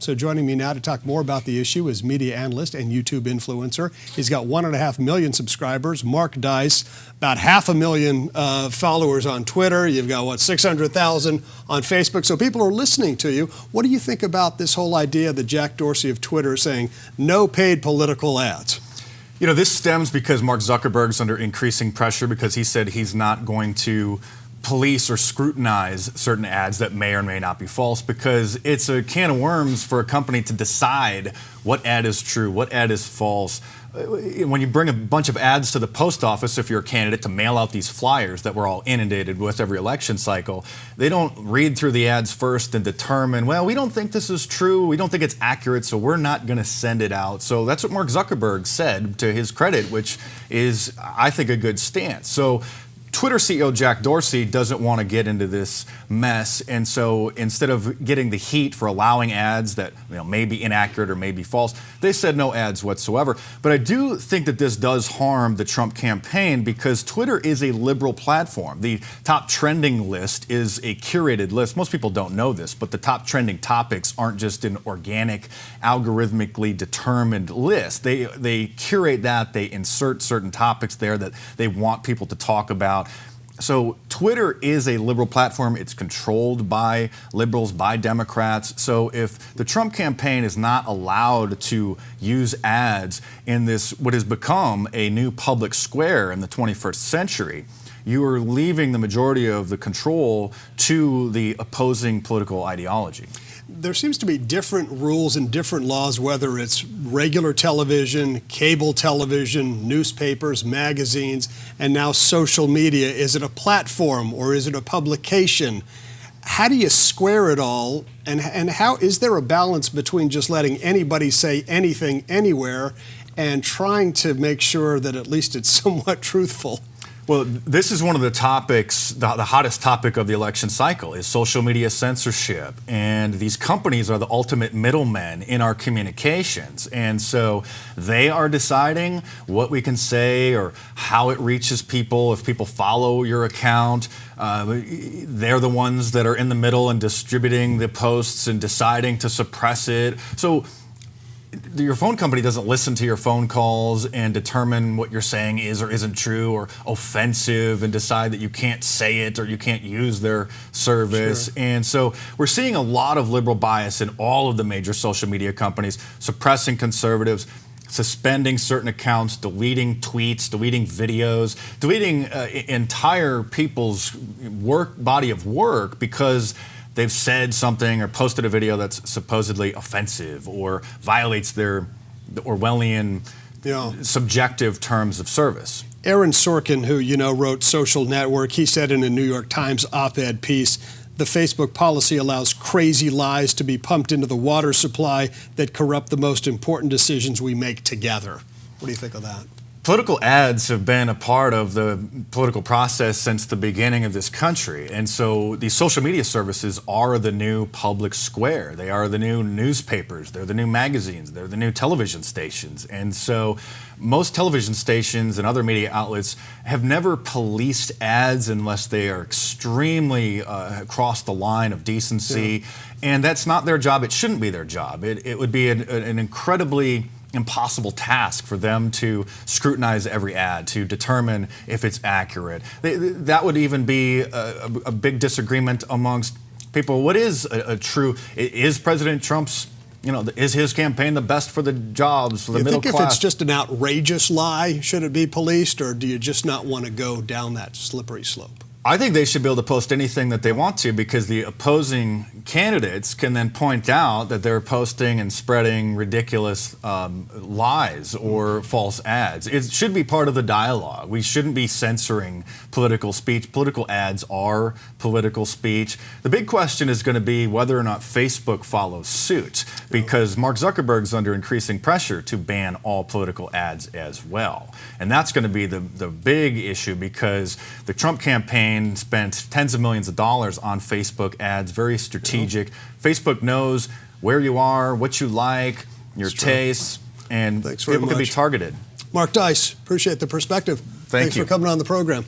So joining me now to talk more about the issue is media analyst and YouTube influencer. He's got 1.5 million subscribers. Mark Dice, about 500,000 followers on Twitter. You've got, 600,000 on Facebook. So people are listening to you. What do you think about this whole idea that Jack Dorsey of Twitter is saying no paid political ads? You know, this stems because Mark Zuckerberg's under increasing pressure because he said he's not going to police or scrutinize certain ads that may or may not be false, because it's a can of worms for a company to decide what ad is true, what ad is false. When you bring a bunch of ads to the post office, if you're a candidate, to mail out these flyers that we're all inundated with every election cycle, they don't read through the ads first and determine, well, we don't think this is true, we don't think it's accurate, so we're not going to send it out. So that's what Mark Zuckerberg said, to his credit, which is, I think, a good stance. So Twitter CEO Jack Dorsey doesn't want to get into this mess, and so instead of getting the heat for allowing ads that may be inaccurate or may be false, they said no ads whatsoever. But I do think that this does harm the Trump campaign because Twitter is a liberal platform. The top trending list is a curated list. Most people don't know this, but the top trending topics aren't just an organic, algorithmically determined list. They curate that, they insert certain topics there that they want people to talk about. So Twitter is a liberal platform. It's controlled by liberals, by Democrats. So if the Trump campaign is not allowed to use ads in this, what has become a new public square in the 21st century, you are leaving the majority of the control to the opposing political ideology. There seems to be different rules and different laws, whether it's regular television, cable television, newspapers, magazines, and now social media. Is it a platform or is it a publication? How do you square it all? And how is there a balance between just letting anybody say anything anywhere and trying to make sure that at least it's somewhat truthful? Well, this is one of the topics, the hottest topic of the election cycle is social media censorship. And these companies are the ultimate middlemen in our communications. And so they are deciding what we can say or how it reaches people. If people follow your account, they're the ones that are in the middle and distributing the posts and deciding to suppress it. So your phone company doesn't listen to your phone calls and determine what you're saying is or isn't true or offensive and decide that you can't say it or you can't use their service. Sure. And so we're seeing a lot of liberal bias in all of the major social media companies, suppressing conservatives, suspending certain accounts, deleting tweets, deleting videos, deleting entire people's body of work because they've said something or posted a video that's supposedly offensive or violates the Orwellian subjective terms of service. Aaron Sorkin, who wrote Social Network, he said in a New York Times op-ed piece, the Facebook policy allows crazy lies to be pumped into the water supply that corrupt the most important decisions we make together. What do you think of that? Political ads have been a part of the political process since the beginning of this country. And so these social media services are the new public square. They are the new newspapers. They're the new magazines. They're the new television stations. And so most television stations and other media outlets have never policed ads unless they are extremely across the line of decency. Yeah. And that's not their job. It shouldn't be their job. It would be an incredibly impossible task for them to scrutinize every ad, to determine if it's accurate. That would even be a big disagreement amongst people. What is a true, is President Trump's, is his campaign the best for the jobs, for the middle class? You think if it's just an outrageous lie, should it be policed, or do you just not want to go down that slippery slope? I think they should be able to post anything that they want to because the opposing candidates can then point out that they're posting and spreading ridiculous lies or false ads. It should be part of the dialogue. We shouldn't be censoring political speech. Political ads are political speech. The big question is going to be whether or not Facebook follows suit because Mark Zuckerberg's under increasing pressure to ban all political ads as well. And that's going to be the big issue because the Trump campaign spent tens of millions of dollars on Facebook ads, very strategic. Facebook knows where you are, what you like, your tastes, and people can be targeted. Mark Dice, appreciate the perspective. Thanks for coming on the program.